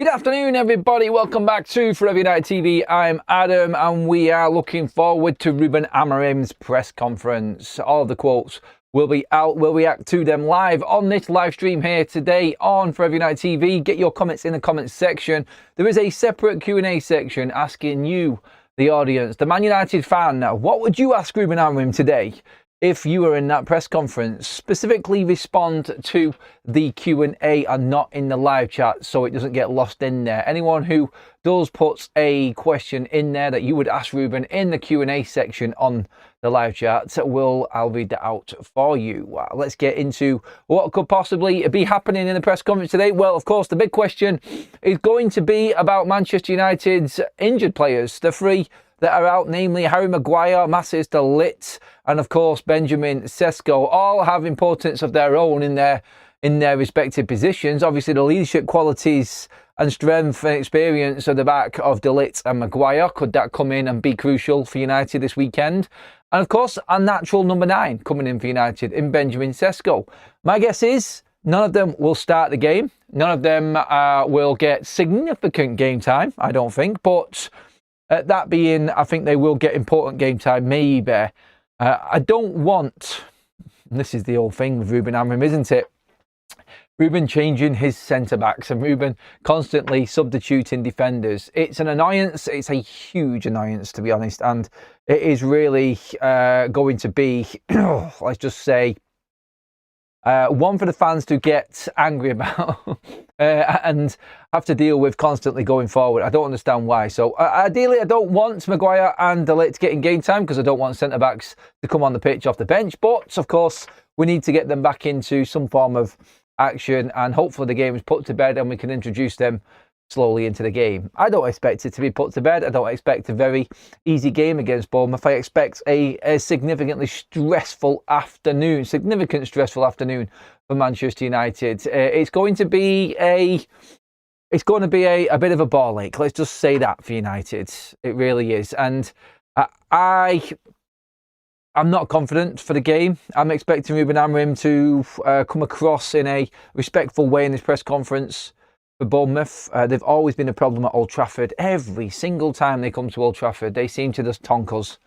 Good afternoon, everybody. Welcome back to Forever United TV. I'm Adam, and we are looking forward to Ruben Amorim's press conference. All of the quotes will be out. We'll react to them live on this live stream here today on Forever United TV. Get your comments in the comments section. There is a separate Q&A section asking you, the audience, the Man United fan, what would you ask Ruben Amorim today if you were in that press conference? Specifically respond to the Q&A and not in the live chat so it doesn't get lost in there. Anyone who does put a question in there that you would ask Ruben in the Q&A section on the live chat, I'll read that out for you. Let's get into what could possibly be happening in the press conference today. Well, of course, the big question is going to be about Manchester United's injured players, the three that are out, namely Harry Maguire, Matthijs de Ligt, and of course Benjamin Sesko. All have importance of their own in their respective positions. Obviously, the leadership qualities and strength and experience at the back of de Ligt and Maguire, could that come in and be crucial for United this weekend? And of course, a natural number 9 coming in for United in Benjamin Sesko. My guess is none of them will start the game. None of them will get significant game time, I don't think, but that being, I think they will get important game time, maybe. I don't want, this is the old thing with Ruben Amorim, isn't it? Ruben changing his centre-backs and Ruben constantly substituting defenders. It's an annoyance. It's a huge annoyance, to be honest. And it is really going to be, let's just say, one for the fans to get angry about and have to deal with constantly going forward. I don't understand why. So ideally, I don't want Maguire and de Ligt getting game time because I don't want centre-backs to come on the pitch off the bench. But, of course, we need to get them back into some form of action and hopefully the game is put to bed and we can introduce them slowly into the game. I don't expect it to be put to bed. I don't expect a very easy game against Bournemouth. I expect a significant stressful afternoon for Manchester United. It's going to be a bit of a ball ache. Let's just say that for United. It really is. And I'm not confident for the game. I'm expecting Ruben Amorim to come across in a respectful way in this press conference for Bournemouth. They've always been a problem at Old Trafford. Every single time they come to Old Trafford, they seem to just tonk us.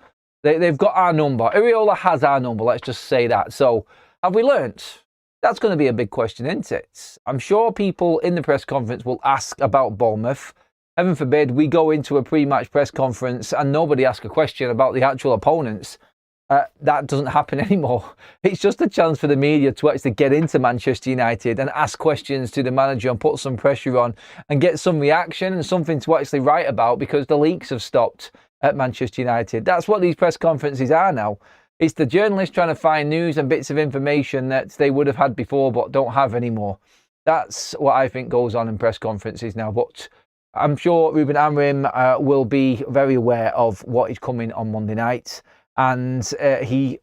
They've got our number. Iriola has our number, let's just say that. So, have we learnt? That's going to be a big question, isn't it? I'm sure people in the press conference will ask about Bournemouth. Heaven forbid we go into a pre-match press conference and nobody asks a question about the actual opponents. That doesn't happen anymore. It's just a chance for the media to actually get into Manchester United and ask questions to the manager and put some pressure on and get some reaction and something to actually write about because the leaks have stopped at Manchester United. That's what these press conferences are now. It's the journalists trying to find news and bits of information that they would have had before but don't have anymore. That's what I think goes on in press conferences now. But I'm sure Ruben Amorim will be very aware of what is coming on Monday night. And I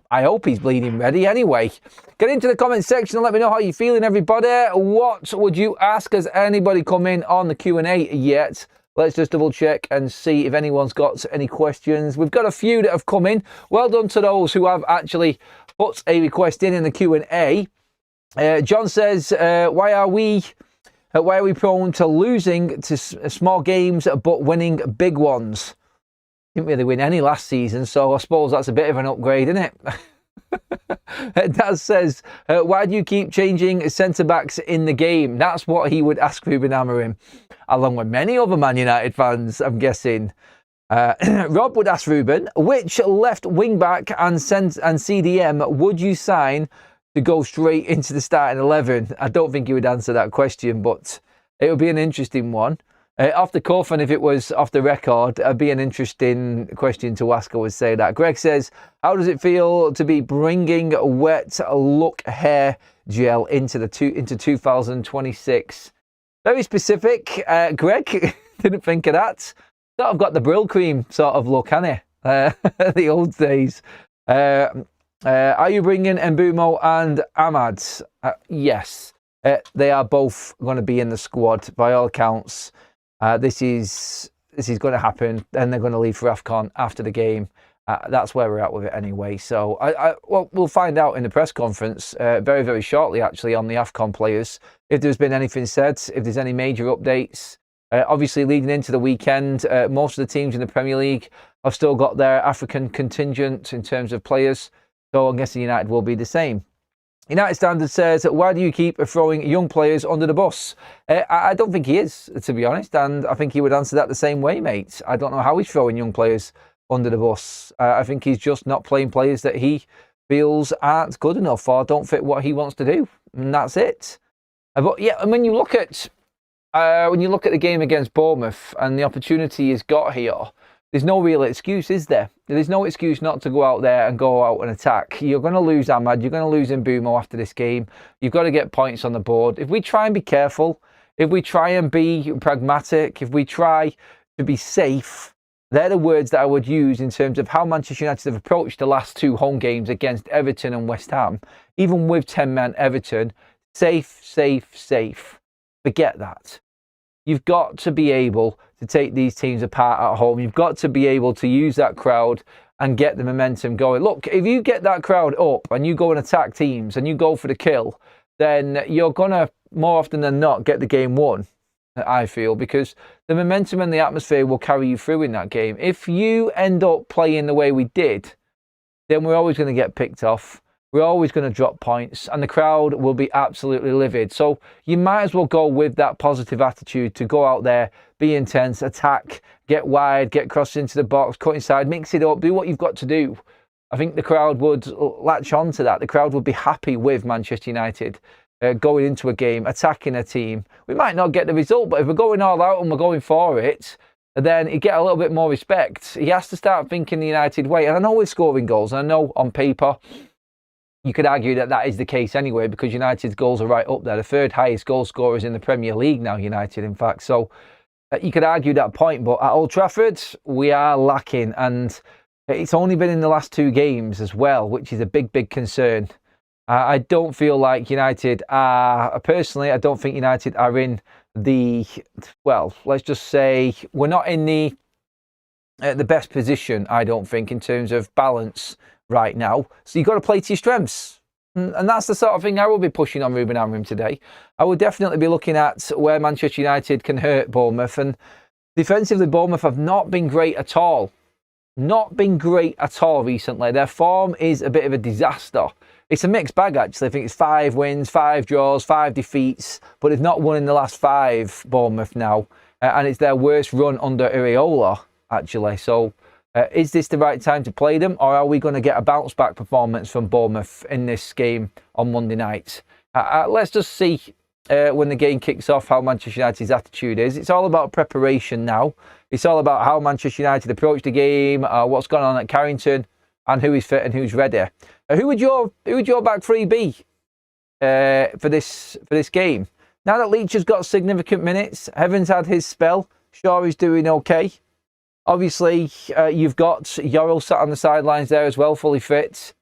hope he's bleeding ready anyway. Get into the comments section and let me know how you're feeling, everybody. What would you ask? Has anybody come in on the Q&A yet? Let's just double check and see if anyone's got any questions. We've got a few that have come in. Well done to those who have actually put a request in the Q&A. John says, why are we prone to losing to small games but winning big ones? Didn't really win any last season, so I suppose that's a bit of an upgrade, isn't it? Daz says, why do you keep changing centre-backs in the game? That's what he would ask Ruben Amorim, along with many other Man United fans, I'm guessing. Rob would ask Ruben, which left wing-back and CDM would you sign to go straight into the starting 11? I don't think he would answer that question, but it would be an interesting one. Off the cuff, and if it was off the record, it'd be an interesting question to ask, I would say that. Greg says, how does it feel to be bringing wet look hair gel into 2026? Very specific, Greg. Didn't think of that. Sort of got the Brill cream sort of look, hasn't it? The old days. Are you bringing Mbumo and Ahmad? Yes. They are both going to be in the squad by all accounts. This is going to happen, and they're going to leave for AFCON after the game. That's where we're at with it anyway. So well, we'll find out in the press conference very, very shortly, actually, on the AFCON players, if there's been anything said, if there's any major updates. Obviously, leading into the weekend, most of the teams in the Premier League have still got their African contingent in terms of players. So I'm guessing United will be the same. United Standard says, why do you keep throwing young players under the bus? I don't think he is, to be honest. And I think he would answer that the same way, mate. I don't know how he's throwing young players under the bus. I think he's just not playing players that he feels aren't good enough or don't fit what he wants to do. And that's it. But yeah, and when you look at the game against Bournemouth and the opportunity he's got here, there's no real excuse, is there? There's no excuse not to go out there and go out and attack. You're going to lose Ahmad. You're going to lose Mbumo after this game. You've got to get points on the board. If we try and be careful, if we try and be pragmatic, if we try to be safe, they're the words that I would use in terms of how Manchester United have approached the last 2 home games against Everton and West Ham. Even with 10-man Everton, safe, safe, safe. Forget that. You've got to be able to take these teams apart at home. You've got to be able to use that crowd and get the momentum going. Look, if you get that crowd up and you go and attack teams and you go for the kill, then you're going to, more often than not, get the game won, I feel, because the momentum and the atmosphere will carry you through in that game. If you end up playing the way we did, then we're always going to get picked off. We're always going to drop points and the crowd will be absolutely livid. So you might as well go with that positive attitude to go out there, be intense, attack, get wide, get crossed into the box, cut inside, mix it up, do what you've got to do. I think the crowd would latch on to that. The crowd would be happy with Manchester United going into a game, attacking a team. We might not get the result, but if we're going all out and we're going for it, then you get a little bit more respect. He has to start thinking the United way. And I know we're scoring goals, and I know on paper, you could argue that that is the case anyway, because United's goals are right up there. The 3rd highest goal scorers in the Premier League now, United, in fact. So you could argue that point. But at Old Trafford, we are lacking. And it's only been in the last 2 games as well, which is a big, big concern. I don't feel like United are, personally, I don't think United are in the, well, let's just say we're not in the best position, I don't think, in terms of balance right now. So you've got to play to your strengths. And that's the sort of thing I will be pushing on Ruben Amorim today. I will definitely be looking at where Manchester United can hurt Bournemouth. And defensively, Bournemouth have not been great at all. Not been great at all recently. Their form is a bit of a disaster. It's a mixed bag, actually. I think it's 5 wins, 5 draws, 5 defeats, but they've not won in the last 5, Bournemouth now. And it's their worst run under Iraola, actually. So is this the right time to play them, or are we going to get a bounce-back performance from Bournemouth in this game on Monday night? Let's just see when the game kicks off how Manchester United's attitude is. It's all about preparation now. It's all about how Manchester United approach the game, what's going on at Carrington, and who is fit and who's ready. Who would your back 3 be for this game? Now that Leach has got significant minutes, Heaven's had his spell, Shaw is doing okay. Obviously, you've got Yorrell sat on the sidelines there as well, fully fit,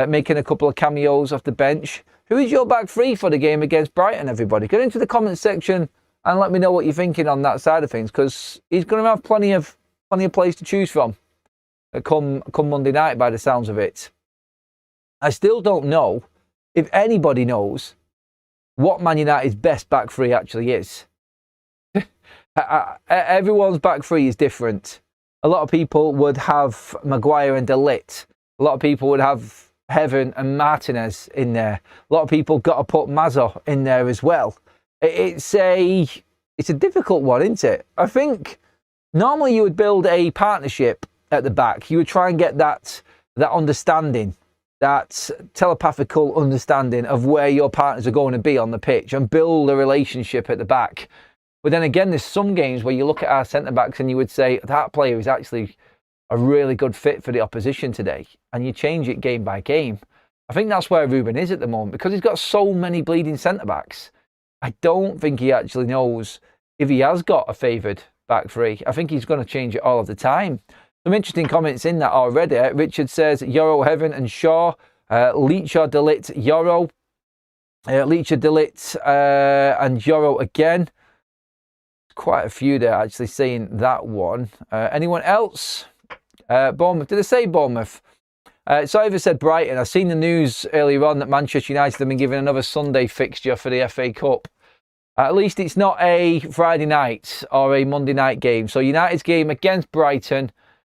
making a couple of cameos off the bench. Who is your back 3 for the game against Brighton, everybody? Get into the comment section and let me know what you're thinking on that side of things, because he's going to have plenty of players to choose from come Monday night by the sounds of it. I still don't know if anybody knows what Man United's best back 3 actually is. Everyone's back 3 is different. A lot of people would have Maguire and De Ligt. A lot of people would have Heaven and Martinez in there. A lot of people got to put Mazza in there as well. It's a difficult one, isn't it? I think normally you would build a partnership at the back. You would try and get that understanding, that telepathical understanding of where your partners are going to be on the pitch and build a relationship at the back. But then again, there's some games where you look at our centre-backs and you would say that player is actually a really good fit for the opposition today. And you change it game by game. I think that's where Ruben is at the moment, because he's got so many bleeding centre-backs. I don't think he actually knows if he has got a favoured back 3. I think he's going to change it all of the time. Some interesting comments in that already. Richard says Yorrell, Heaven and Shaw. Leach or De Ligt, Yorrell. Leach or De Ligt and Yorrell again. Quite a few there actually saying that one. Anyone else? Bournemouth. Did I say Bournemouth? Sorry if I said Brighton. I've seen the news earlier on that Manchester United have been given another Sunday fixture for the FA Cup. At least it's not a Friday night or a Monday night game. So United's game against Brighton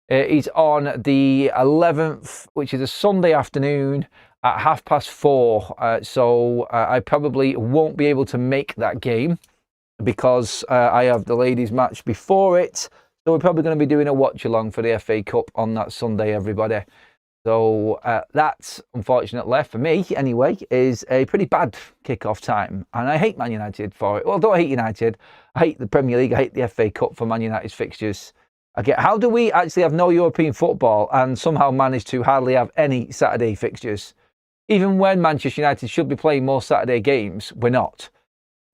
is on the 11th, which is a Sunday afternoon at 4:30. So I probably won't be able to make that game because I have the ladies' match before it. So we're probably going to be doing a watch-along for the FA Cup on that Sunday, everybody. So that's, unfortunately, for me anyway, is a pretty bad kick-off time. And I hate Man United for it. Well, don't hate United. I hate the Premier League. I hate the FA Cup for Man United's fixtures. How do we actually have no European football and somehow manage to hardly have any Saturday fixtures? Even when Manchester United should be playing more Saturday games, we're not.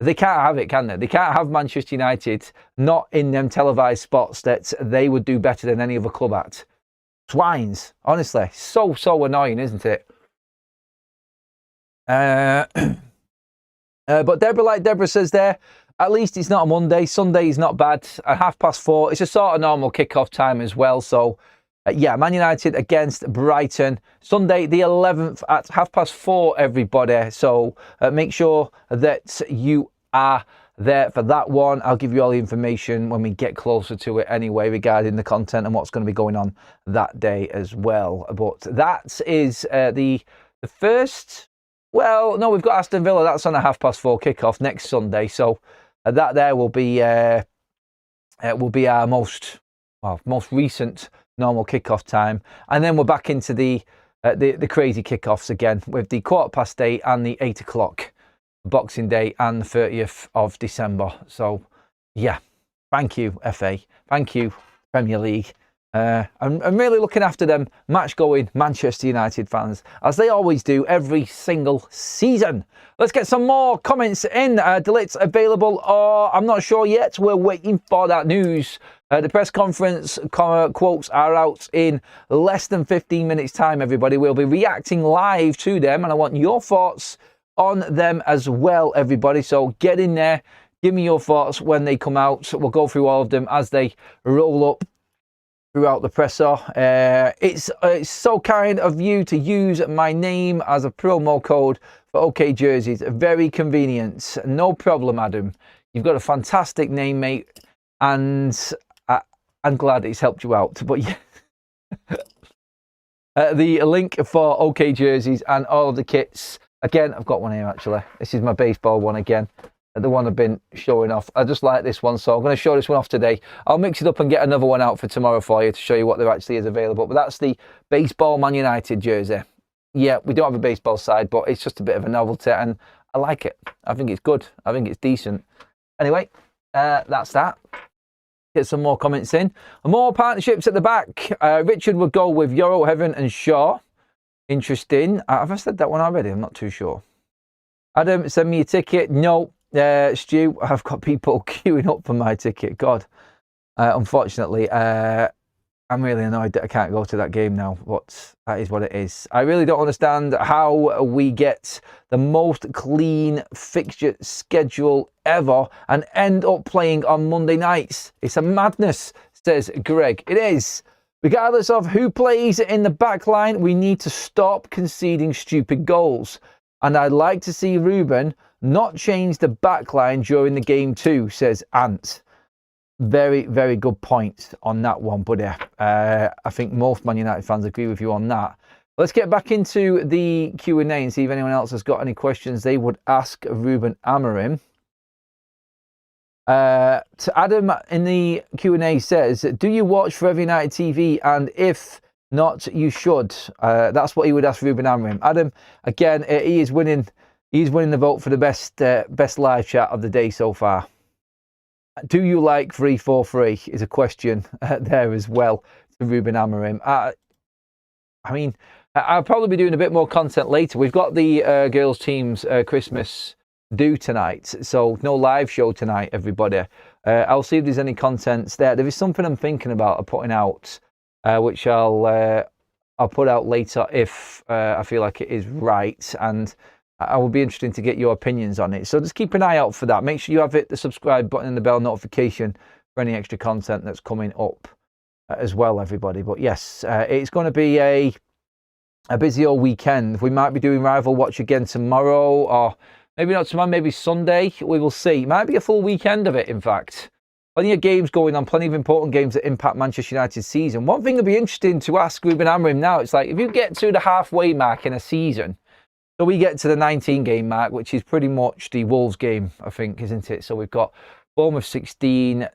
They can't have it, can they? They can't have Manchester United not in them televised spots that they would do better than any other club at. Swines, honestly. So annoying, isn't it? But Deborah, like Deborah says there, at least it's not a Monday. Sunday is not bad. At 4:30, it's a sort of normal kick-off time as well. So, yeah, Man United against Brighton. Sunday, the 11th at 4:30, everybody. So, make sure that you are there for that one. I'll give you all the information when we get closer to it anyway regarding the content and what's going to be going on that day as well. But that is the first. Well, no, we've got Aston Villa. That's on a 4:30 kickoff next Sunday. So that there will be our most recent normal kickoff time, and then we're back into the crazy kickoffs again with the 8:15 and the 8 o'clock. Boxing Day and the 30th of December. So, yeah, thank you, FA. Thank you, Premier League. I'm really looking after them match-going Manchester United fans, as they always do every single season. Let's get some more comments in. Deletes available, or I'm not sure yet. We're waiting for that news. The press conference quotes are out in less than 15 minutes' time, everybody. We'll be reacting live to them, and I want your thoughts on them as well, everybody. So get in there, give me your thoughts when they come out. We'll go through all of them as they roll up throughout the presser. It's so kind of you to use my name as a promo code for OK Jerseys. Very convenient. No problem, Adam. You've got a fantastic name, mate, and I'm glad it's helped you out. But yeah. The link for OK Jerseys and all of the kits. Again, I've got one here, actually. This is my baseball one again. The one I've been showing off. I just like this one, so I'm going to show this one off today. I'll mix it up and get another one out for tomorrow for you to show you what there actually is available. But that's the baseball Man United jersey. Yeah, we don't have a baseball side, but it's just a bit of a novelty, and I like it. I think it's good. I think it's decent. Anyway, that's that. Get some more comments in. More partnerships at the back. Richard would go with Euro Heaven and Shaw. Interesting. Have I said that one already? I'm not too sure. Adam, send me a ticket. No. Stu, I've got people queuing up for my ticket. God. Unfortunately, I'm really annoyed that I can't go to that game now. But that is what it is. I really don't understand how we get the most clean fixture schedule ever and end up playing on Monday nights. It's a madness, says Greg. It is. Regardless of who plays in the back line, we need to stop conceding stupid goals. And I'd like to see Ruben not change the back line during the game too, says Ant. Very, very good point on that one, buddy. I think most Man United fans agree with you on that. Let's get back into the Q&A and see if anyone else has got any questions they would ask Ruben Amorim. To Adam in the Q&A says, do you watch Forever United TV? And if not, you should. That's what he would ask Ruben Amorim. Adam, again, he is winning the vote for the best live chat of the day so far. Do you like 3-4-3 is a question there as well to Ruben Amorim. I mean, I'll probably be doing a bit more content later. We've got the girls' team's Christmas do tonight, so no live show tonight, everybody. I'll see if there's any contents there. There is something I'm thinking about putting out, which I'll put out later if I feel like it is right, and I will be interested to get your opinions on it. So just keep an eye out for that. Make sure you have hit the subscribe button and the bell notification for any extra content that's coming up. as well, everybody. But yes, it's going to be a busy old weekend. We might be doing Rival Watch again tomorrow, or maybe not tomorrow, maybe Sunday. We will see. It might be a full weekend of it, in fact. Plenty of games going on, plenty of important games that impact Manchester United's season. One thing that'd be interesting to ask Ruben Amorim now, it's like, if you get to the halfway mark in a season, so we get to the 19-game mark, which is pretty much the Wolves game, I think, isn't it? So we've got Bournemouth 16,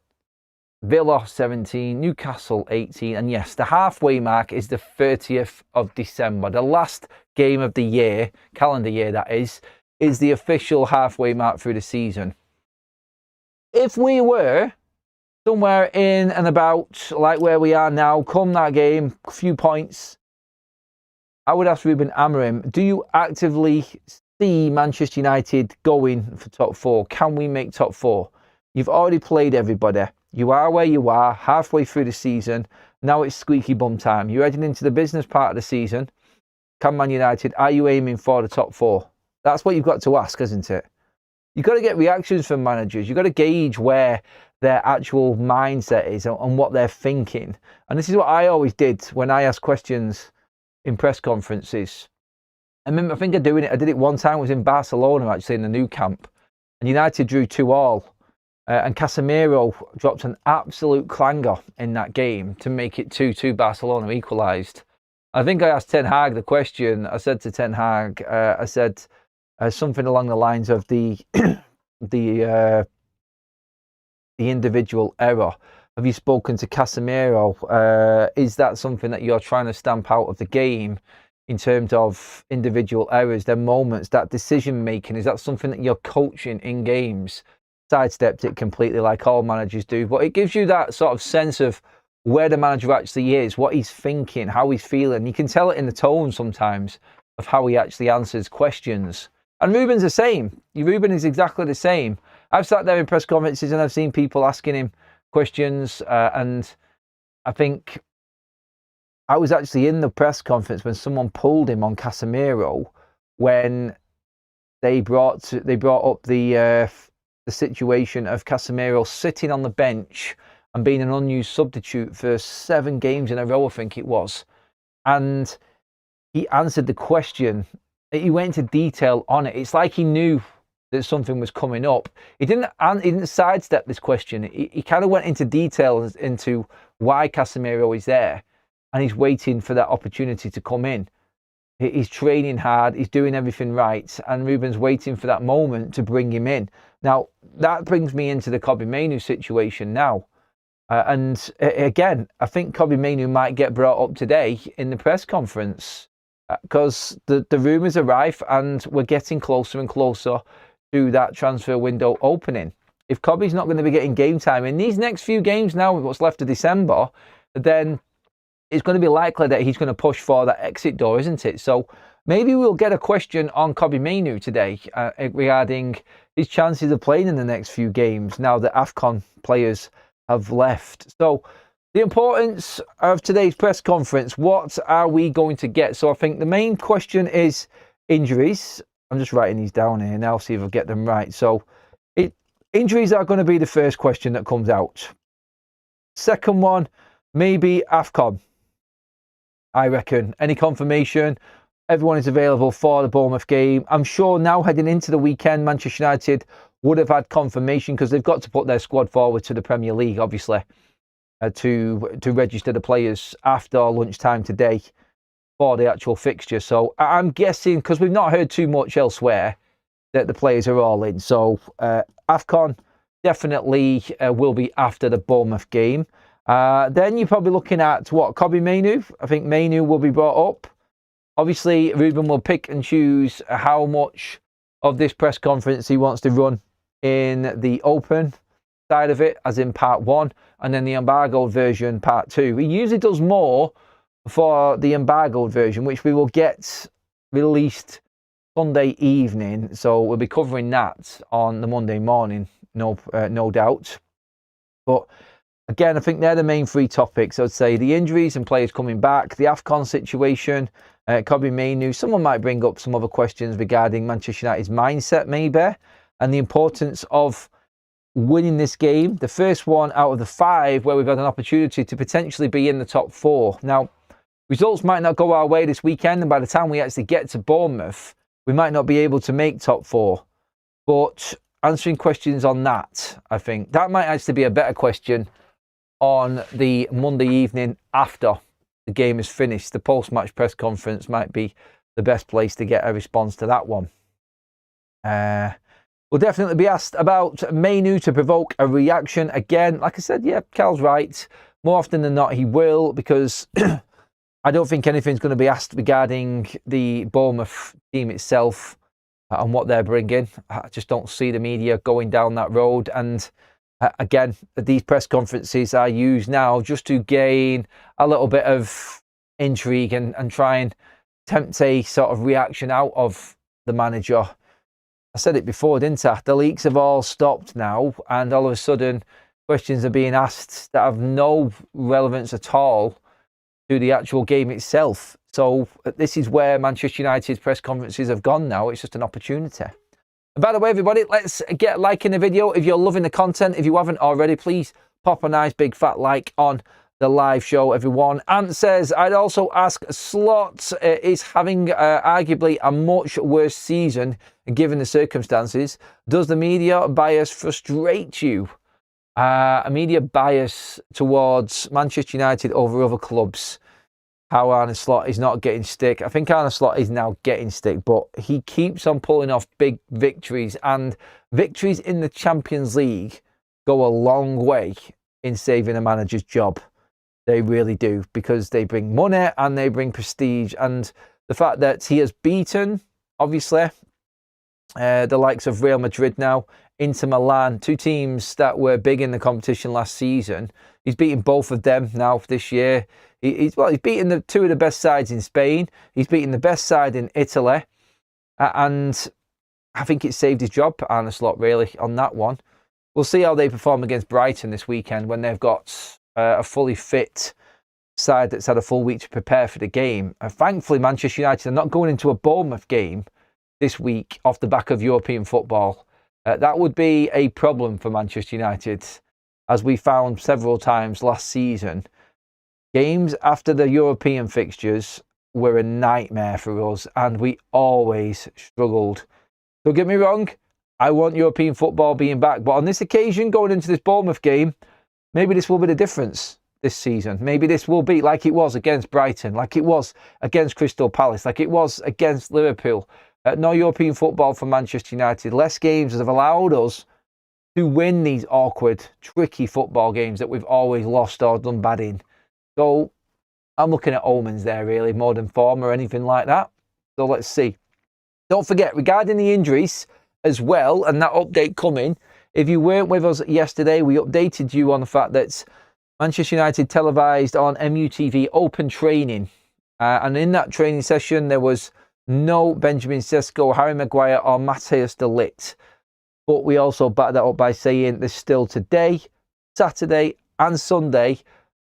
Villa 17, Newcastle 18, and yes, the halfway mark is the 30th of December. The last game of the year, calendar year that is the official halfway mark through the season. If we were somewhere in and about like where we are now, come that game, a few points, I would ask Ruben Amorim, do you actively see Manchester United going for top four? Can we make top four? You've already played everybody. You are where you are, halfway through the season. Now it's squeaky bum time. You're heading into the business part of the season. Can Man United, are you aiming for the top four? That's what you've got to ask, isn't it? You've got to get reactions from managers. You've got to gauge where their actual mindset is and what they're thinking. And this is what I always did when I asked questions in press conferences. I think I did it one time. I was in Barcelona, actually, in the new camp. And United drew 2-2. And Casemiro dropped an absolute clanger in that game to make it 2-2. Barcelona equalised. I think I asked Ten Hag the question. I said to Ten Hag, I said something along the lines of the individual error. Have you spoken to Casemiro? Is that something that you're trying to stamp out of the game in terms of individual errors, their moments, that decision making? Is that something that you're coaching in games? Sidestepped it completely, like all managers do, but it gives you that sort of sense of where the manager actually is, what he's thinking, how he's feeling. You can tell it in the tone sometimes of how he actually answers questions. And Ruben's the same. Ruben is exactly the same. I've sat there in press conferences and I've seen people asking him questions, and I think I was actually in the press conference when someone pulled him on Casemiro when they brought up the situation of Casemiro sitting on the bench and being an unused substitute for 7 games in a row, I think it was. And he answered the question. He went into detail on it. It's like he knew that something was coming up. He didn't sidestep this question. He kind of went into details into why Casemiro is there, and he's waiting for that opportunity to come in. He's training hard, he's doing everything right, and Ruben's waiting for that moment to bring him in. Now, that brings me into the Kobbie Mainoo situation now. And again, I think Kobbie Mainoo might get brought up today in the press conference because the rumours are rife and we're getting closer and closer to that transfer window opening. If Kobbie's not going to be getting game time in these next few games now, what's left of December, then it's going to be likely that he's going to push for that exit door, isn't it? So maybe we'll get a question on Kobbie Mainoo today regarding his chances of playing in the next few games now that AFCON players have left. So the importance of today's press conference, what are we going to get? So I think the main question is injuries. I'm just writing these down here now, see if I get them right. So injuries are going to be the first question that comes out. Second one, maybe AFCON. I reckon. Any confirmation? Everyone is available for the Bournemouth game. I'm sure now heading into the weekend, Manchester United would have had confirmation because they've got to put their squad forward to the Premier League, obviously, to register the players after lunchtime today for the actual fixture. So I'm guessing, because we've not heard too much elsewhere, that the players are all in. So AFCON definitely will be after the Bournemouth game. Then you're probably looking at Kobbie Mainoo. I think Mainoo will be brought up. Obviously, Ruben will pick and choose how much of this press conference he wants to run in the open side of it, as in part 1, and then the embargoed version, part 2. He usually does more for the embargoed version, which we will get released Sunday evening. So we'll be covering that on the Monday morning, no doubt. But again, I think they're the main 3 topics. I'd say the injuries and players coming back, the AFCON situation, Kobbie Mainoo. Someone might bring up some other questions regarding Manchester United's mindset, maybe, and the importance of winning this game, the first one out of the 5 where we've had an opportunity to potentially be in the top 4. Now, results might not go our way this weekend, and by the time we actually get to Bournemouth, we might not be able to make top 4. But answering questions on that, I think that might actually be a better question on the Monday evening after the game is finished. The post-match press conference might be the best place to get a response to that one. We'll definitely be asked about Mainu to provoke a reaction again. Like I said, yeah, Cal's right. More often than not, he will, because I don't think anything's going to be asked regarding the Bournemouth team itself and what they're bringing. I just don't see the media going down that road. And again, these press conferences are used now just to gain a little bit of intrigue and try and tempt a sort of reaction out of the manager. I said it before, didn't I? The leaks have all stopped now, and all of a sudden questions are being asked that have no relevance at all to the actual game itself. So this is where Manchester United's press conferences have gone now. It's just an opportunity. And by the way, everybody, let's get liking the video. If you're loving the content, if you haven't already, please pop a nice big fat like on the live show, everyone. Ant says, I'd also ask, Slot is having arguably a much worse season given the circumstances. Does the media bias frustrate you? A media bias towards Manchester United over other clubs. How Arne Slot is not getting stick. I think Arne Slot is now getting stick, but he keeps on pulling off big victories, and victories in the Champions League go a long way in saving a manager's job. They really do, because they bring money and they bring prestige. And the fact that he has beaten, obviously, the likes of Real Madrid now, Inter Milan, 2 teams that were big in the competition last season. He's beaten both of them now this year. He's beaten the 2 of the best sides in Spain. He's beaten the best side in Italy. And I think it saved his job, Arne Slot, really, on that one. We'll see how they perform against Brighton this weekend when they've got a fully fit side that's had a full week to prepare for the game. Thankfully, Manchester United are not going into a Bournemouth game this week off the back of European football. That would be a problem for Manchester United, as we found several times last season. Games after the European fixtures were a nightmare for us, and we always struggled. Don't get me wrong, I want European football being back, but on this occasion, going into this Bournemouth game, maybe this will be the difference this season. Maybe this will be like it was against Brighton, like it was against Crystal Palace, like it was against Liverpool. No European football for Manchester United. Less games have allowed us to win these awkward, tricky football games that we've always lost or done bad in. So I'm looking at omens there, really, more than form or anything like that. So let's see. Don't forget, regarding the injuries as well, and that update coming, if you weren't with us yesterday, we updated you on the fact that Manchester United televised on MUTV open training. And in that training session, there was no Benjamin Sesko, Harry Maguire or Matthias de Ligt. But we also backed that up by saying there's still today, Saturday and Sunday.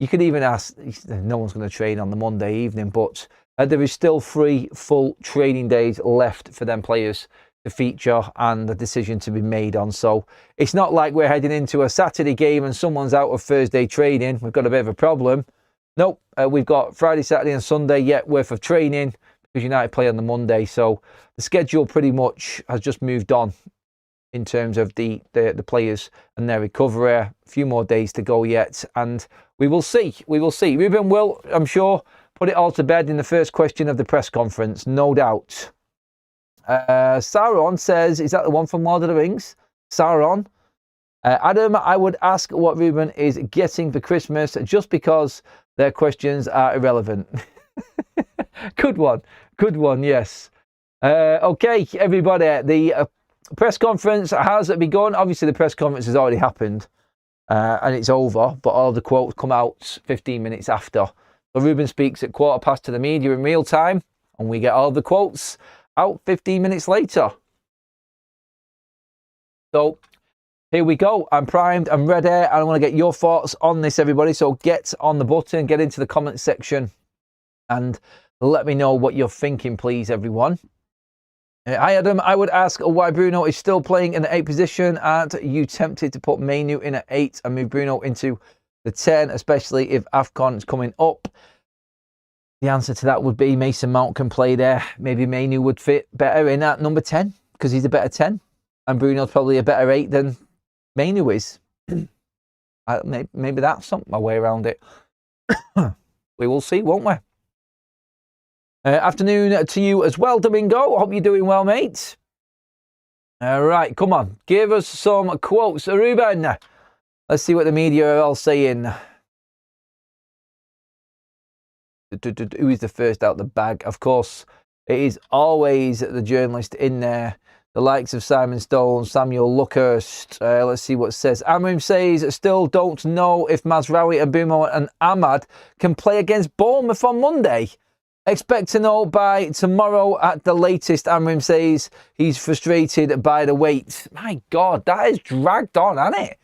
You could even ask, no one's going to train on the Monday evening, but there is still 3 full training days left for them players to feature and the decision to be made on. So it's not like we're heading into a Saturday game and someone's out of Thursday training. We've got a bit of a problem. Nope, we've got Friday, Saturday and Sunday yet worth of training because United play on the Monday. So the schedule pretty much has just moved on in terms of the players and their recovery. A few more days to go yet, and we will see. We will see. Ruben will, I'm sure, put it all to bed in the first question of the press conference, no doubt. Sauron says, is that the one from Lord of the Rings? Sauron. Adam, I would ask what Ruben is getting for Christmas just because their questions are irrelevant. Good one, yes. Okay, everybody, the press conference has begun. Obviously, the press conference has already happened and it's over, but all the quotes come out 15 minutes after. So Ruben speaks at 15:15 to the media in real time, and we get all the quotes out 15 minutes later. So here we go. I'm primed, I'm ready, and I want to get your thoughts on this, everybody. So get on the button, get into the comment section, and let me know what you're thinking, please, everyone. Hi Adam, I would ask why Bruno is still playing in the 8 position. Aren't you tempted to put Mainu in at 8 and move Bruno into the 10, especially if AFCON is coming up? The answer to that would be Mason Mount can play there. Maybe Mainu would fit better in at number 10 because he's a better 10. And Bruno's probably a better 8 than Mainu is. Maybe that's my way around it. We will see, won't we? Afternoon to you as well, Domingo. Hope you're doing well, mate. All right, come on. Give us some quotes. Ruben, let's see what the media are all saying. Who is the first out the bag? Of course, it is always the journalist in there. The likes of Simon Stone, Samuel Luckhurst. Let's see what it says. Amorim says, still don't know if Mazraoui and Mbeumo and Ahmad can play against Bournemouth on Monday. Expect to know by tomorrow at the latest. Amorim says he's frustrated by the wait. My God, that is dragged on, hasn't it?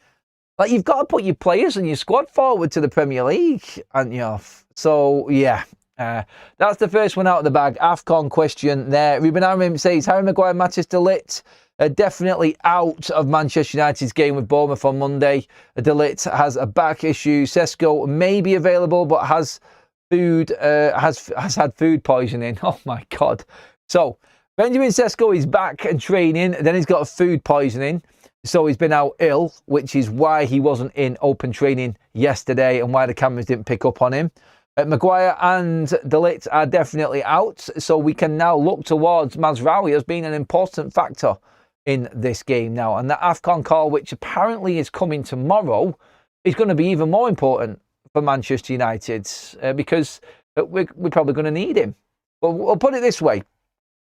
Like, you've got to put your players and your squad forward to the Premier League, haven't you? So, yeah. That's the first one out of the bag. AFCON question there. Ruben Amorim says Harry Maguire, Matthijs de Ligt are definitely out of Manchester United's game with Bournemouth on Monday. De Ligt has a back issue. Sesko may be available, but has had food poisoning. Oh my God. So Benjamin Sesko is back and training. Then he's got a food poisoning. So he's been out ill, which is why he wasn't in open training yesterday and why the cameras didn't pick up on him. Maguire and De Ligt are definitely out, so we can now look towards Mazraoui as being an important factor in this game now. And the AFCON call, which apparently is coming tomorrow, is going to be even more important for Manchester United because we're probably going to need him. But we'll put it this way.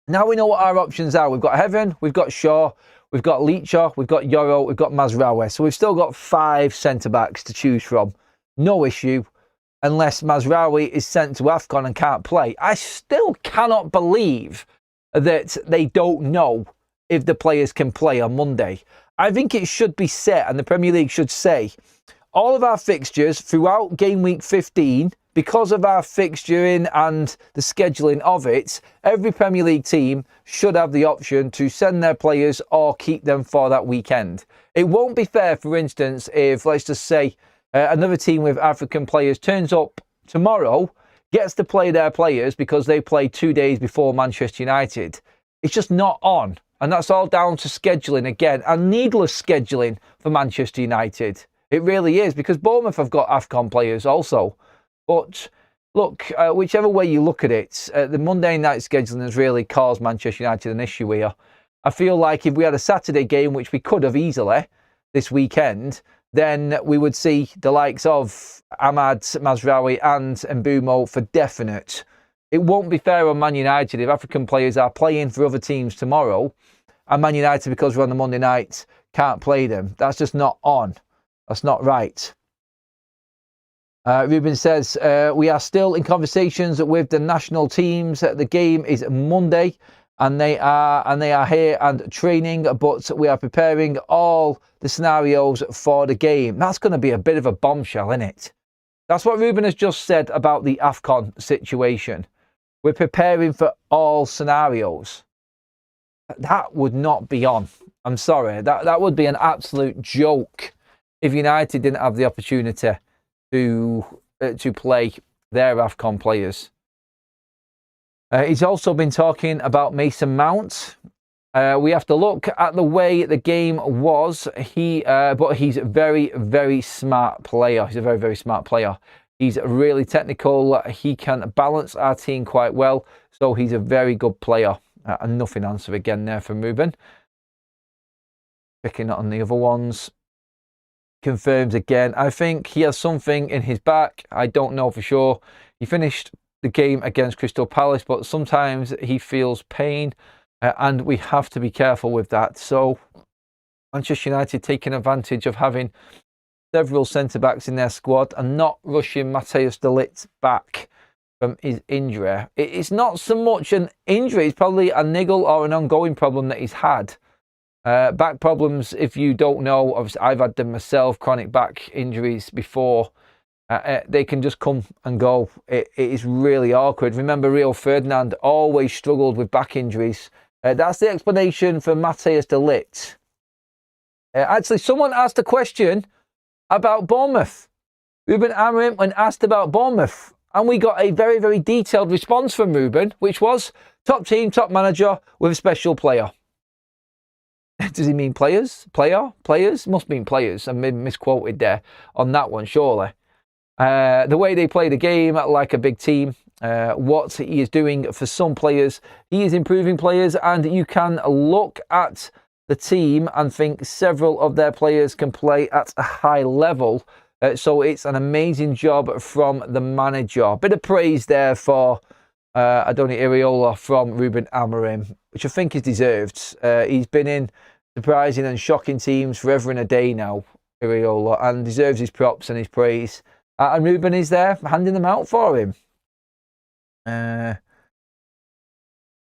Now we know what our options are. We've got Heaven, we've got Shaw, we've got Leacher, we've got Yoro, we've got Mazraoui. So we've still got 5 centre-backs to choose from. No issue. Unless Mazraoui is sent to AFCON and can't play. I still cannot believe that they don't know if the players can play on Monday. I think it should be set, and the Premier League should say, all of our fixtures throughout game week 15, because of our fixturing and the scheduling of it, every Premier League team should have the option to send their players or keep them for that weekend. It won't be fair, for instance, if, let's just say, another team with African players turns up tomorrow, gets to play their players because they play 2 days before Manchester United. It's just not on. And that's all down to scheduling again, and needless scheduling for Manchester United. It really is, because Bournemouth have got AFCON players also. But look, whichever way you look at it, the Monday night scheduling has really caused Manchester United an issue here. I feel like if we had a Saturday game, which we could have easily this weekend, then we would see the likes of Ahmad, Mazraoui and Mbeumo for definite. It won't be fair on Man United if African players are playing for other teams tomorrow and Man United, because we're on the Monday night, can't play them. That's just not on. That's not right. Ruben says, we are still in conversations with the national teams. The game is Monday and they are here and training, but we are preparing all the scenarios for the game. That's going to be a bit of a bombshell, isn't it? That's what Ruben has just said about the AFCON situation. We're preparing for all scenarios. That would not be on. I'm sorry. That would be an absolute joke if United didn't have the opportunity to play their AFCON players. He's also been talking about Mason Mount. We have to look at the way the game was. But he's a very, very smart player. He's a very, very smart player. He's really technical. He can balance our team quite well. So he's a very good player. And nothing answer again there from Ruben. Picking on the other ones. Confirms again. I think he has something in his back. I don't know for sure. He finished the game against Crystal Palace, but sometimes he feels pain. And we have to be careful with that. So Manchester United taking advantage of having several centre-backs in their squad and not rushing Matthijs de Ligt back from his injury. It's not so much an injury. It's probably a niggle or an ongoing problem that he's had. Back problems, if you don't know, obviously I've had them myself, chronic back injuries before. They can just come and go. It is really awkward. Remember, Rio Ferdinand always struggled with back injuries That's the explanation for Matthias de Ligt. Actually, someone asked a question about Bournemouth. Ruben Amorim, when asked about Bournemouth, and we got a very, very detailed response from Ruben, which was top team, top manager with a special player. Does he mean players? Players? Must mean players. I misquoted there on that one, surely. The way they play the game like a big team, what he is doing for some players, he is improving players, and you can look at the team and think several of their players can play at a high level. So it's an amazing job from the manager. Bit of praise there for Adoni Iraola from Ruben Amorim, which I think is deserved. He's been in surprising and shocking teams forever and a day now, Iraola, and deserves his props and his praise. And Ruben is there handing them out for him. I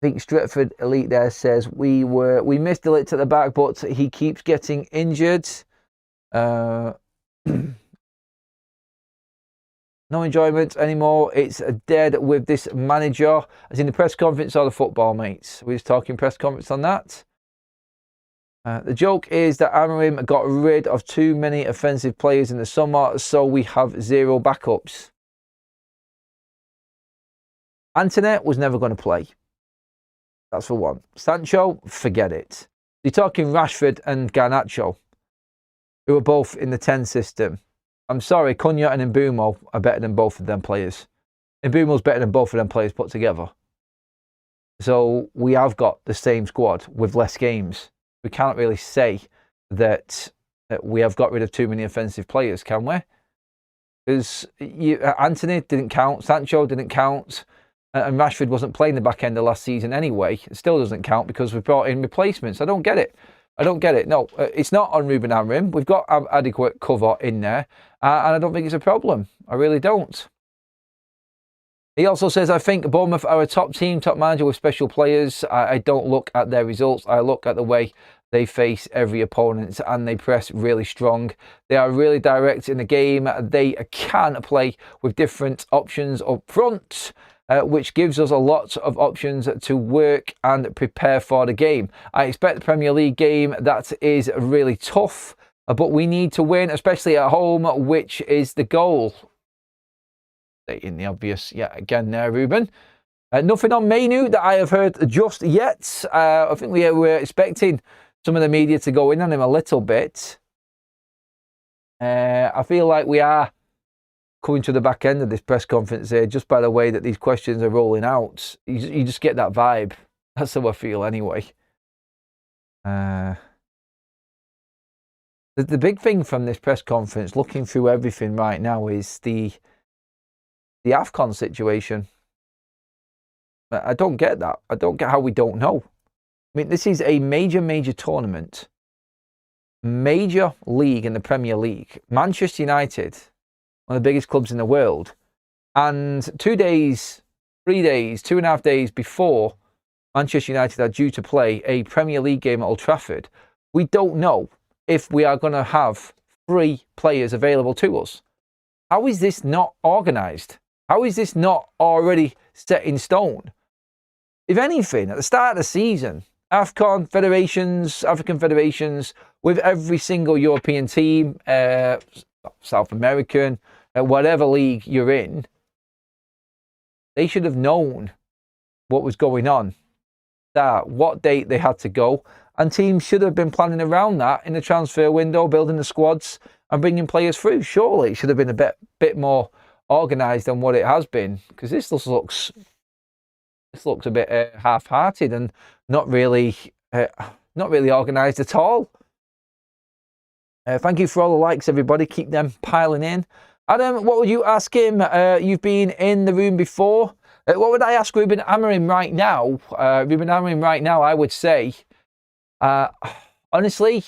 think Stretford Elite there says we missed De Ligt at the back, but he keeps getting injured. No enjoyment anymore. It's dead with this manager. As in the press conference or the football, mates? We're just talking press conference on that. The joke is that Amorim got rid of too many offensive players in the summer, so we have zero backups. Antony was never going to play. That's for one. Sancho, forget it. You're talking Rashford and Garnacho, who are both in the 10 system. I'm sorry, Cunha and Mbeumo are better than both of them players. Mbeumo's better than both of them players put together. So we have got the same squad with less games. We can't really say that we have got rid of too many offensive players, can we? Because Antony didn't count, Sancho didn't count, and Rashford wasn't playing the back end of last season anyway. It still doesn't count because we brought in replacements. I don't get it. No, it's not on Ruben Amorim. We've got adequate cover in there, and I don't think it's a problem. I really don't. He also says, I think Bournemouth are a top team, top manager with special players. I don't look at their results. I look at the way they face every opponent and they press really strong. They are really direct in the game. They can play with different options up front, which gives us a lot of options to work and prepare for the game. I expect the Premier League game that is really tough, but we need to win, especially at home, which is the goal. In the obvious, yeah, again there, Ruben. Nothing on Mainu that I have heard just yet. I think we were expecting some of the media to go in on him a little bit. I feel like we are coming to the back end of this press conference here, just by the way that these questions are rolling out. You just get that vibe. That's how I feel anyway. The big thing from this press conference, looking through everything right now, is the AFCON situation. I don't get that. I don't get how we don't know. I mean, this is a major tournament. Major league in the Premier League. Manchester United, one of the biggest clubs in the world. And 2 days, 3 days, 2.5 days before Manchester United are due to play a Premier League game at Old Trafford, we don't know if we are going to have 3 players available to us. How is this not organised? How is this not already set in stone? If anything, at the start of the season, AFCON federations, African federations, with every single European team, South American, whatever league you're in, they should have known what was going on, what date they had to go, and teams should have been planning around that in the transfer window, building the squads and bringing players through. Surely it should have been a bit more organised than what it has been, because this looks a bit half-hearted and not really organised at all. Thank you for all the likes, everybody. Keep them piling in. Adam, what would you ask him? You've been in the room before. What would I ask Ruben Amorim right now? Ruben Amorim right now, I would say, honestly,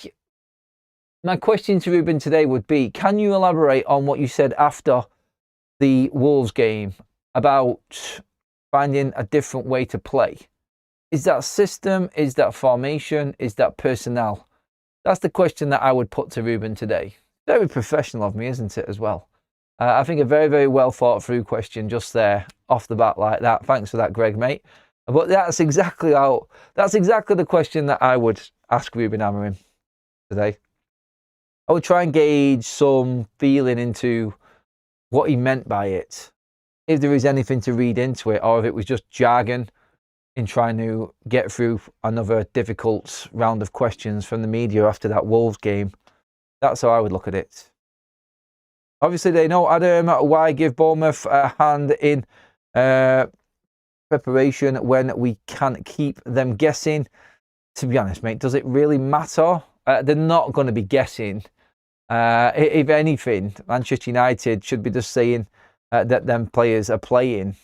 my question to Ruben today would be, can you elaborate on what you said after the Wolves game about finding a different way to play? Is that system? Is that formation? Is that personnel? That's the question that I would put to Ruben today. Very professional of me, isn't it, as well? I think a very, very well thought through question just there off the bat like that. Thanks for that, Greg, mate. But that's exactly the question that I would ask Ruben Amorim today. I would try and gauge some feeling into what he meant by it, if there is anything to read into it, or if it was just jargon in trying to get through another difficult round of questions from the media after that Wolves game. That's how I would look at it. Obviously, they know, Adam, why give Bournemouth a hand in preparation when we can't keep them guessing? To be honest, mate, does it really matter? They're not going to be guessing. If anything, Manchester United should be just saying that them players are playing.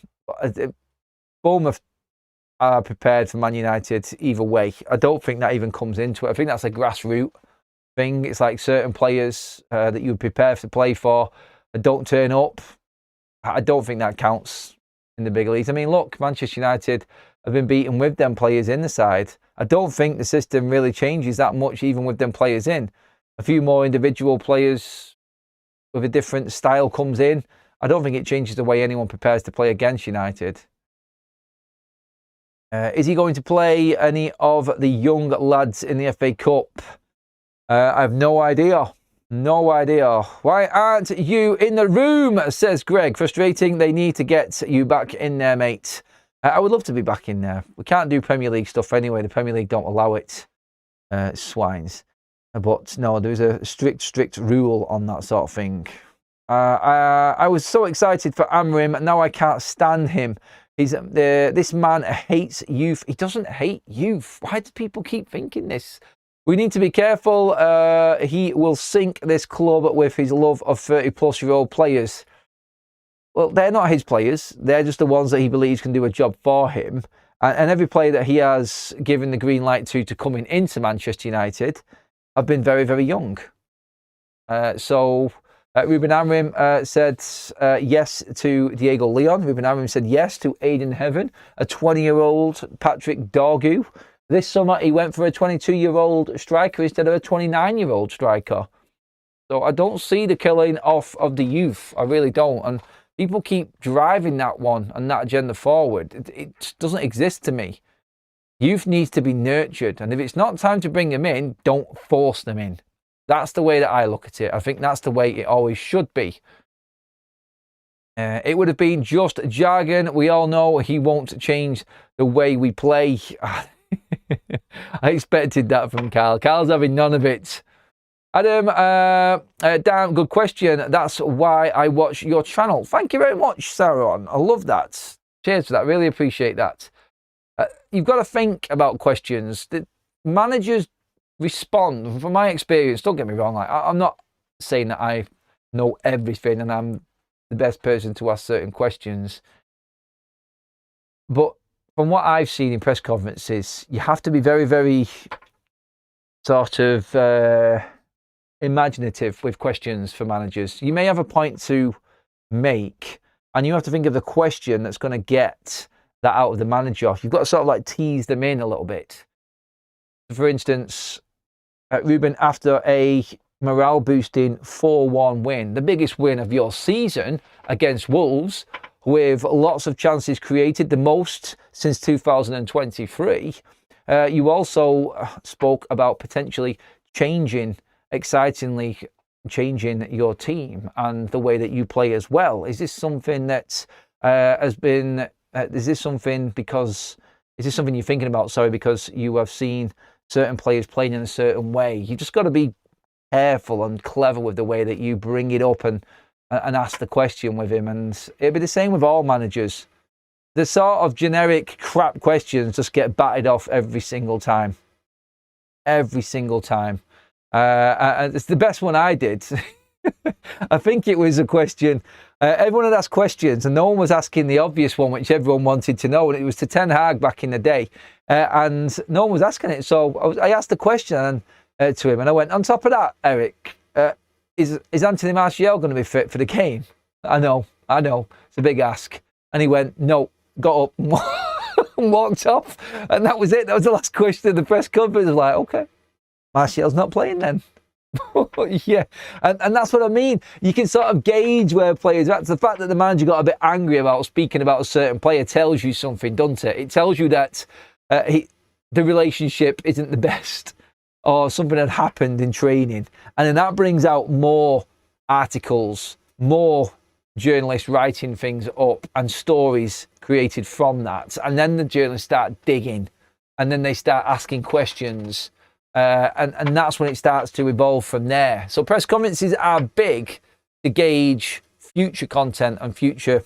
Bournemouth are prepared for Man United either way. I don't think that even comes into it. I think that's a grassroots thing. It's like certain players that you prepare to play for don't turn up. I don't think that counts in the big leagues. I mean, look, Manchester United have been beaten with them players in the side. I don't think the system really changes that much even with them players in. A few more individual players with a different style comes in. I don't think it changes the way anyone prepares to play against United. Is he going to play any of the young lads in the FA Cup? I have no idea. No idea. Why aren't you in the room, says Greg. Frustrating. They need to get you back in there, mate. I would love to be back in there. We can't do Premier League stuff anyway. The Premier League don't allow it. Swines. But no, there's a strict rule on that sort of thing. I was so excited for Amorim. Now I can't stand him. This man hates youth. He doesn't hate youth. Why do people keep thinking this? We need to be careful. He will sink this club with his love of 30-plus-year-old players. Well, they're not his players. They're just the ones that he believes can do a job for him. And every player that he has given the green light to coming into Manchester United have been very, very young. Ruben Amorim said yes to Diego Leon. Ruben Amorim said yes to Aiden Heaven, a 20-year-old Patrick Dorgu. This summer, he went for a 22-year-old striker instead of a 29-year-old striker. So I don't see the killing off of the youth. I really don't. And people keep driving that one and that agenda forward. It doesn't exist to me. Youth needs to be nurtured. And if it's not time to bring them in, don't force them in. That's the way that I look at it. I think that's the way it always should be. It would have been just jargon. We all know he won't change the way we play. I expected that from Carl. Carl's having none of it. Adam, damn good question. That's why I watch your channel. Thank you very much, Saron. I love that. Cheers for that. Really appreciate that. You've got to think about questions. The managers respond. From my experience, don't get me wrong, I'm not saying that I know everything and I'm the best person to ask certain questions. But from what I've seen in press conferences, you have to be very, very sort of imaginative with questions for managers. You may have a point to make, and you have to think of the question that's going to get that out of the manager. You've got to sort of like tease them in a little bit. For instance, Ruben, after a morale-boosting 4-1 win, the biggest win of your season against Wolves, with lots of chances created, the most since 2023, you also spoke about potentially excitingly changing your team and the way that you play as well. Is this something that is this something you're thinking about, because you have seen certain players playing in a certain way? You just got to be careful and clever with the way that you bring it up and ask the question with him. And it'll be the same with all managers. The sort of generic crap questions just get batted off every single time. Every single time. And it's the best one I did. I think it was a question. Everyone had asked questions and no one was asking the obvious one, which everyone wanted to know. And it was to Ten Hag back in the day. And no one was asking it. So I asked the question to him and I went, on top of that, Eric, is Anthony Martial going to be fit for the game? I know. It's a big ask. And he went, no, got up and walked off. And that was it. That was the last question of the press conference. I was like, okay, Martial's not playing then. Yeah, and that's what I mean. You can sort of gauge where players are at. The fact that the manager got a bit angry about speaking about a certain player tells you something, doesn't it? It tells you that the relationship isn't the best, or something had happened in training. And then that brings out more articles, more journalists writing things up and stories created from that. And then the journalists start digging, and then they start asking questions. And that's when it starts to evolve from there. So press conferences are big to gauge future content and future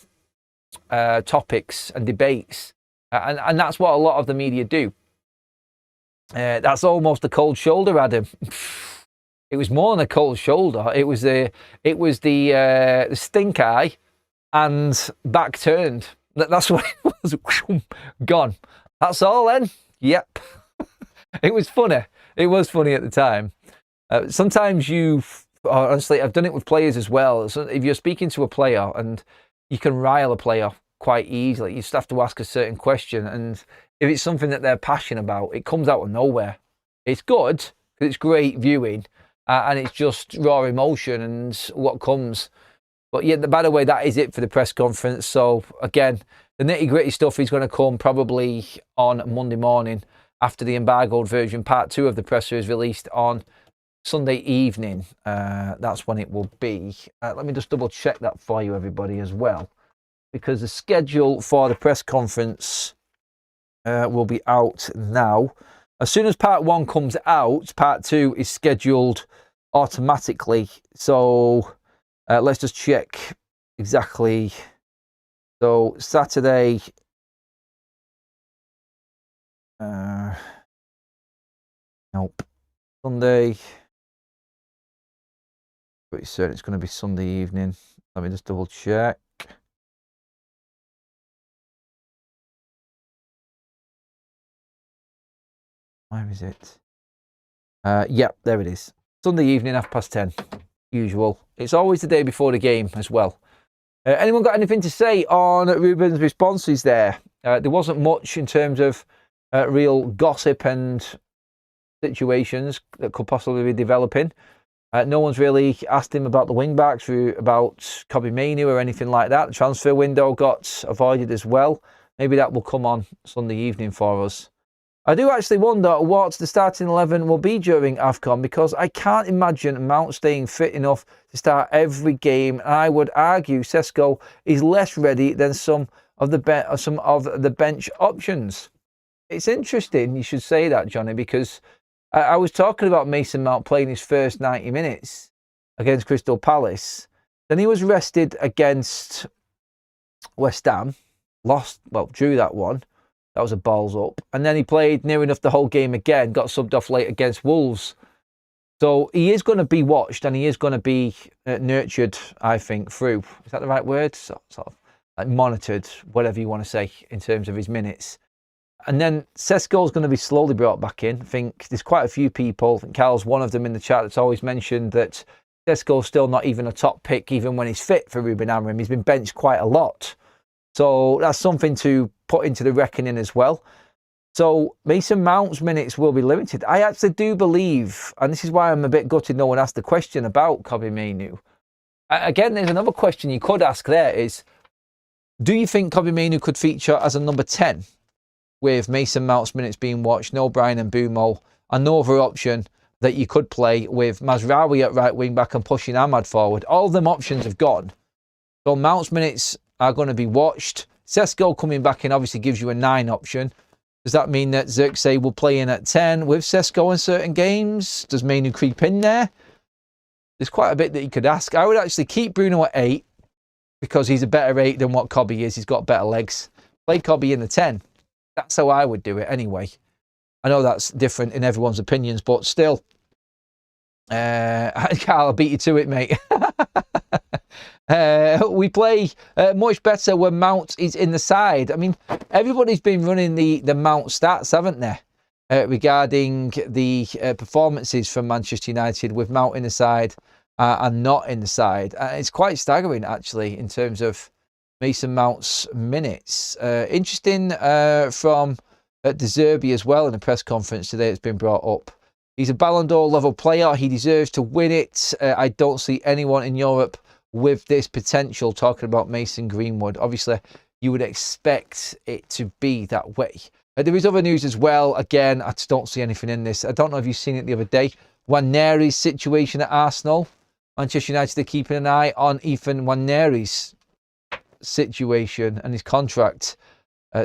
topics and debates. And that's what a lot of the media do. That's almost a cold shoulder, Adam. It was more than a cold shoulder. It was the stink eye and back turned. That's what it was. Gone. That's all then. Yep. It was funny. It was funny at the time. Sometimes honestly, I've done it with players as well. So if you're speaking to a player and you can rile a player quite easily, you just have to ask a certain question. And if it's something that they're passionate about, it comes out of nowhere. It's good because it's great viewing and it's just raw emotion and what comes. But yeah, by the way, that is it for the press conference. So again, the nitty gritty stuff is going to come probably on Monday morning, after the embargoed version. Part 2 of the presser is released on Sunday evening. That's when it will be. Let me just double check that for you, everybody, as well, because the schedule for the press conference will be out now. As soon as part 1 comes out, part 2 is scheduled automatically. So let's just check exactly. So Saturday. Nope. Sunday. Pretty certain it's going to be Sunday evening. Let me just double check. Where is it? Yep, there it is. Sunday evening, 10:30. Usual. It's always the day before the game as well. Anyone got anything to say on Ruben's responses there? There wasn't much in terms of real gossip and situations that could possibly be developing. No one's really asked him about the wing-backs, about Kobe Mainoo or anything like that. The transfer window got avoided as well. Maybe that will come on Sunday evening for us. I do actually wonder what the starting 11 will be during AFCON, because I can't imagine Mount staying fit enough to start every game. And I would argue Sesko is less ready than some of the bench options. It's interesting you should say that, Johnny, because I was talking about Mason Mount playing his first 90 minutes against Crystal Palace. Then he was rested against West Ham. Drew that one. That was a balls up. And then he played near enough the whole game again, got subbed off late against Wolves. So he is going to be watched and he is going to be nurtured, I think, through. Is that the right word? Sort of like monitored, whatever you want to say, in terms of his minutes. And then Sesko's going to be slowly brought back in. I think there's quite a few people, I think Carl's one of them in the chat, that's always mentioned that Sesko's still not even a top pick, even when he's fit for Ruben Amorim. He's been benched quite a lot. So that's something to put into the reckoning as well. So Mason Mount's minutes will be limited. I actually do believe, and this is why I'm a bit gutted no one asked the question about Kobe Mainoo. Again, there's another question you could ask there is, do you think Kobe Mainoo could feature as a number 10? With Mason Mount's minutes being watched, no Brian and Bumo, another option that you could play with Mazraoui at right wing back and pushing Ahmad forward. All of them options have gone. So Mount's minutes are going to be watched. Sesko coming back in obviously gives you a 9 option. Does that mean that Zirkzee will play in at 10 with Sesko in certain games? Does Mainoo creep in there? There's quite a bit that you could ask. I would actually keep Bruno at 8 because he's a better 8 than what Kobe is. He's got better legs. Play Kobe in the 10. That's how I would do it anyway. I know that's different in everyone's opinions, but still. Carl, I'll beat you to it, mate. We play much better when Mount is in the side. I mean, everybody's been running the Mount stats, haven't they? Regarding the performances from Manchester United with Mount in the side and not in the side. It's quite staggering, actually, in terms of Mason Mount's minutes. Interesting from De Zerbi as well in a press conference today. It's been brought up. He's a Ballon d'Or level player. He deserves to win it. I don't see anyone in Europe with this potential, talking about Mason Greenwood. Obviously, you would expect it to be that way. There is other news as well. Again, I just don't see anything in this. I don't know if you've seen it the other day. Nwaneri's situation at Arsenal. Manchester United are keeping an eye on Ethan Nwaneri's situation and his contract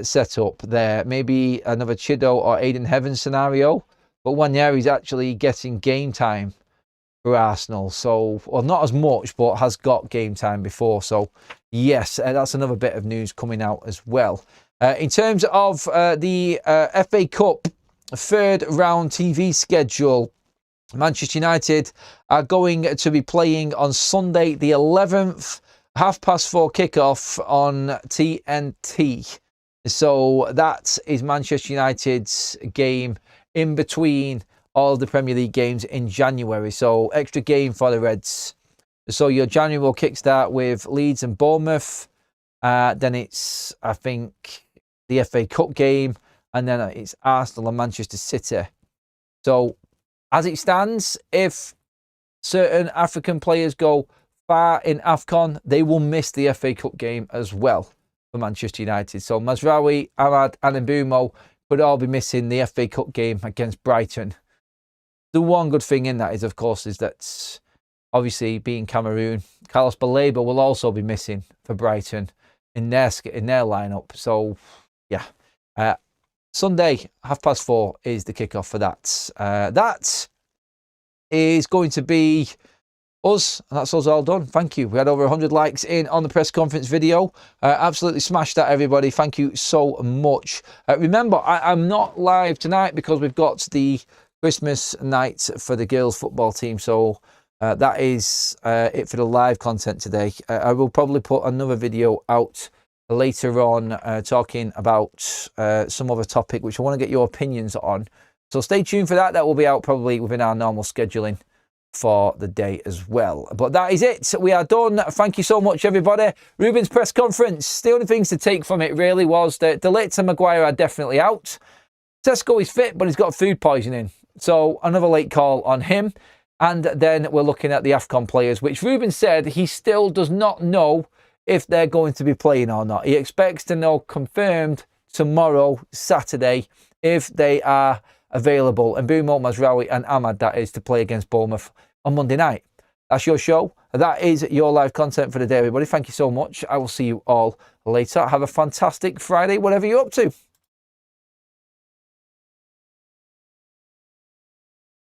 set up there. Maybe another Chido or Aiden Heavens scenario. But Nwaneri's actually getting game time for Arsenal. So, well, not as much, but has got game time before. So, yes, that's another bit of news coming out as well. In terms of the FA Cup third round TV schedule, Manchester United are going to be playing on Sunday the 11th, 4:30 kickoff on TNT. So that is Manchester United's game in between all of the Premier League games in January. So extra game for the Reds. So your January will kickstart with Leeds and Bournemouth. Then it's, I think, the FA Cup game. And then it's Arsenal and Manchester City. So as it stands, if certain African players go far in AFCON, they will miss the FA Cup game as well for Manchester United. So Mazraoui, Ahmad and Mbeumo could all be missing the FA Cup game against Brighton. The one good thing in that is, of course, is that obviously being Cameroon, Carlos Baleba will also be missing for Brighton in their lineup. So, yeah. Sunday, 4:30 is the kickoff for that. That is going to be us, and that's us all done. Thank you. We had over 100 likes in on the press conference video. Absolutely smashed that, everybody. Thank you so much. Remember, I'm not live tonight because we've got the Christmas night for the girls football team. So that is it for the live content today. I will probably put another video out later on talking about some other topic which I want to get your opinions on. So stay tuned for that. That will be out probably within our normal scheduling for the day as well. But that is it. We are done. Thank you so much, everybody. Ruben's press conference. The only things to take from it really was that De Ligt and Maguire are definitely out. Tesco is fit, but he's got food poisoning. So another late call on him. And then we're looking at the AFCON players, which Ruben said he still does not know if they're going to be playing or not. He expects to know confirmed tomorrow, Saturday, if they are available. And Mbeumo, Mazraoui and Ahmad, that is, to play against Bournemouth on Monday night. That's your show. That is your live content for the day, everybody. Thank you so much. I will see you all later. Have a fantastic Friday, whatever you're up to.